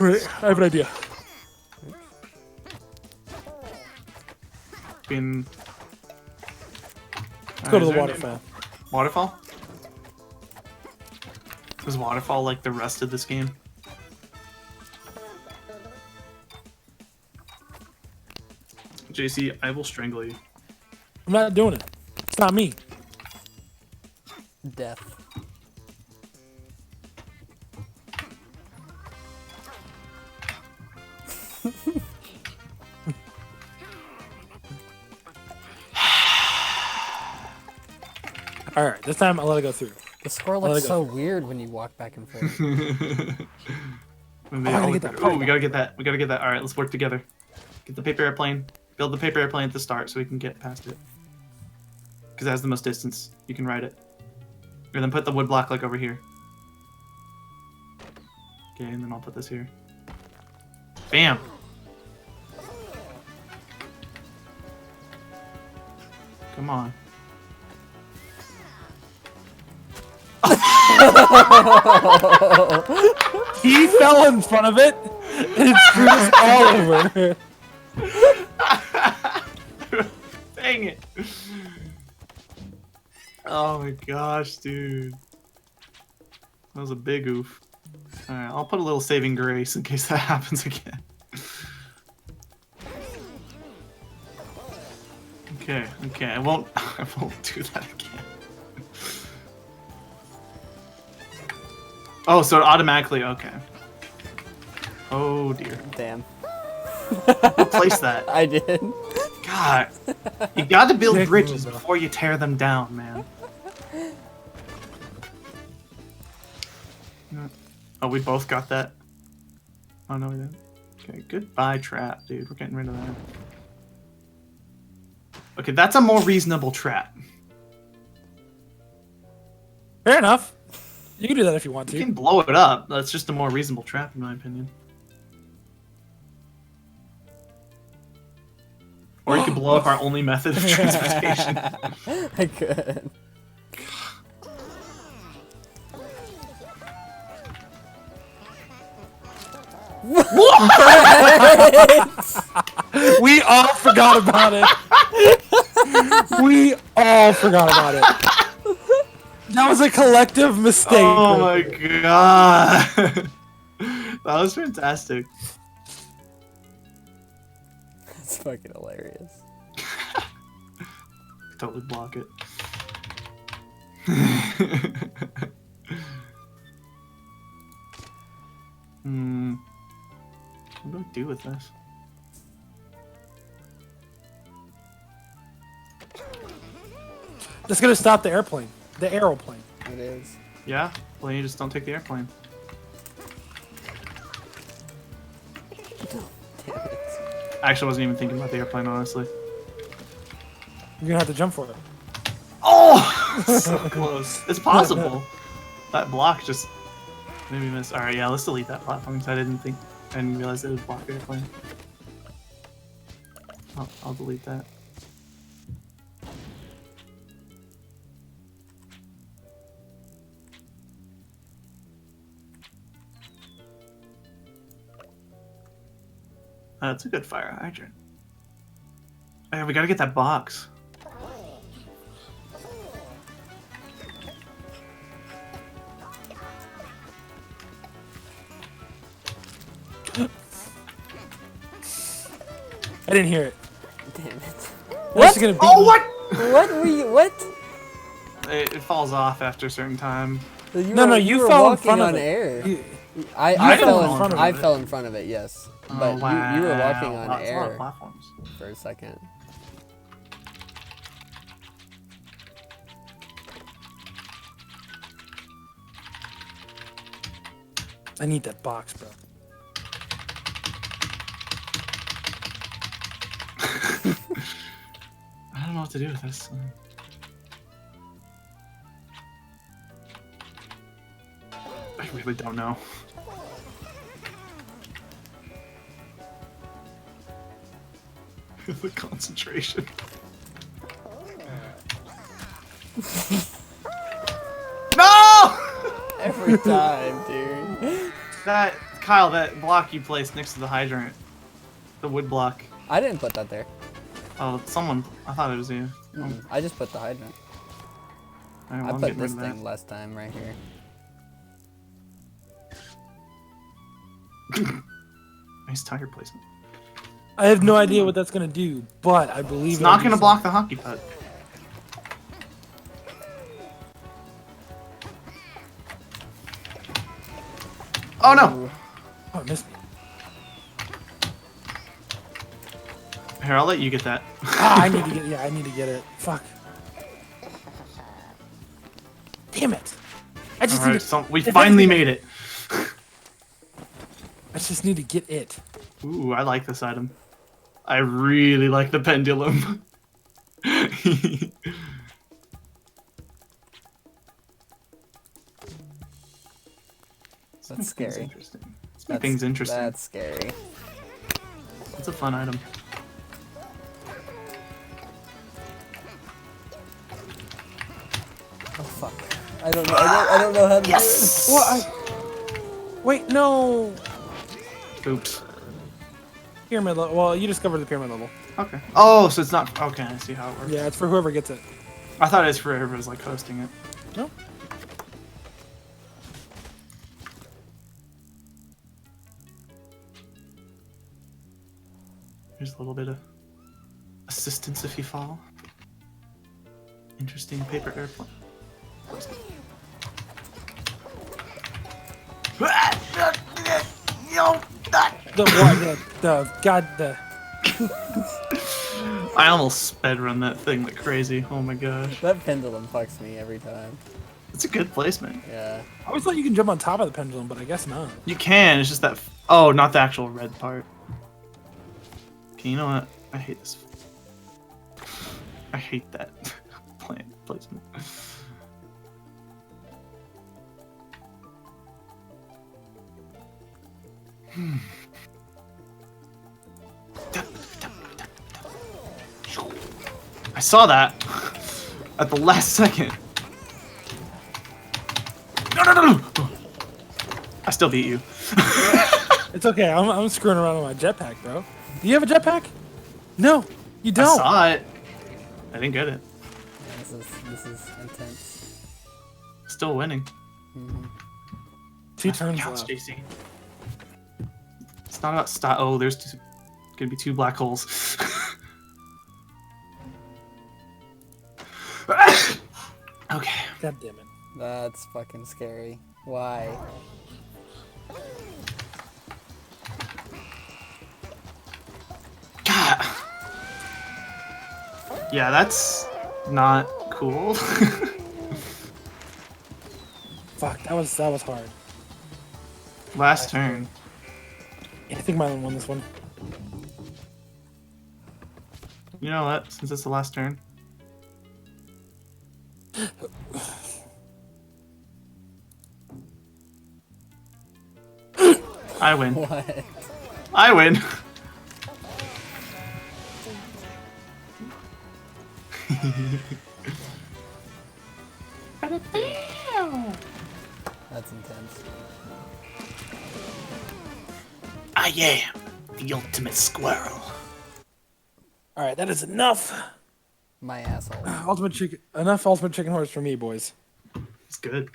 Right, I have an idea. Let's go to the waterfall. Waterfall? Is waterfall like the rest of this game? JC, I will strangle you. I'm not doing it. It's not me. Death. Alright, this time I'll let it go through. The score looks so weird when you walk back and forth. I gotta get that Oh, we gotta get that. We gotta get that. Alright, let's work together. Get the paper airplane. Build the paper airplane at the start so we can get past it. Because it has the most distance. You can ride it. Or then put the wood block like over here. Okay, and then I'll put this here. Bam! Come on. He fell in front of it and it screwed us all over. Dang it. Oh my gosh, dude. That was a big oof. Alright, I'll put a little saving grace in case that happens again. Okay, I won't do that again. Oh, so it automatically, okay. Oh dear. Damn. Replace that. I did. God. You gotta build bridges before you tear them down, man. Oh, we both got that? Oh, no, we didn't. Okay, goodbye, trap, dude. We're getting rid of that. Okay, that's a more reasonable trap. Fair enough. You can do that if you want to. You can blow it up. That's just a more reasonable trap, in my opinion. Or you could blow up our only method of transportation. I could. We all forgot about it. We all forgot about it. That was a collective mistake. Oh my god. That was fantastic. That's fucking hilarious. Totally block it. What do I do with this? That's gonna stop the airplane. The aeroplane. It is. Yeah? Well, then you just don't take the airplane. Damn it. I actually wasn't even thinking about the airplane, honestly. You're gonna have to jump for it. Oh! So close. It's possible. That block just made me miss. Alright, yeah, let's delete that platform because I didn't realize it would block the airplane. I'll delete that. That's a good fire hydrant. Hey, we gotta get that box. I didn't hear it. Damn it. What? Gonna beat Oh, me. what? What were you? What? It falls off after a certain time. You No, you you were fell in walking front of on it. air. You- I fell fell in in front of I it. fell in front of it, yes. But wow. you were walking on That's a lot of air platforms. for a second. I need that box, bro. I don't know what to do with this. I really don't know. The concentration. No! Every time, dude. That Kyle, that block you placed next to the hydrant, the wood block. I didn't put that there. Oh, someone. I thought it was you. I just put the hydrant. Alright, well, I I'm put getting rid this of that. thing last time right here. Nice tire placement. I have no idea what that's gonna do, but I believe It's not gonna block the hockey puck. Oh no! Oh, I missed me. Here, I'll let you get that. Ah, I need to get. Yeah, I need to get it. Fuck. Damn it! I just need Alright, to. so we if that's finally gonna- made it. I just need to get it. Ooh, I like this item. I really like the pendulum. That's scary. Interesting. Let's make things interesting. That's scary. It's a fun item. Oh fuck. I don't know. I don't know how to do it. Well, wait, no. Oops. Pyramid level. Well, you discovered the pyramid level. Okay. Oh, so it's not. Okay, I see how it works. Yeah, it's for whoever gets it. I thought it was for whoever was like hosting it. No. Here's a little bit of assistance if you fall. Interesting paper airplane. The what? The god. The. I almost sped run that thing like crazy. Oh my gosh. That pendulum fucks me every time. It's a good placement. Yeah. I always thought you can jump on top of the pendulum, but I guess not. You can, it's just that. Oh, not the actual red part. Okay, you know what? I hate this. I hate that plant placement. I saw that at the last second. No, no, no, no! I still beat you. It's okay. I'm screwing around with my jetpack, bro. Do you have a jetpack? No, you I don't. saw it. I didn't get it. Yeah, this is intense. Still winning. Two turns Counts, left. JC. It's not about style. Oh, there's gonna be two black holes. Okay. God damn it. That's fucking scary. Why? God. Yeah, that's not cool. Fuck, that was hard. Last turn. Yeah, I think Mylan won this one. You know what? Since it's the last turn. I win. What? I win. That's intense. I am the ultimate squirrel. All right, that is enough. My asshole. Ultimate chicken. Enough ultimate chicken horse for me, boys. It's good.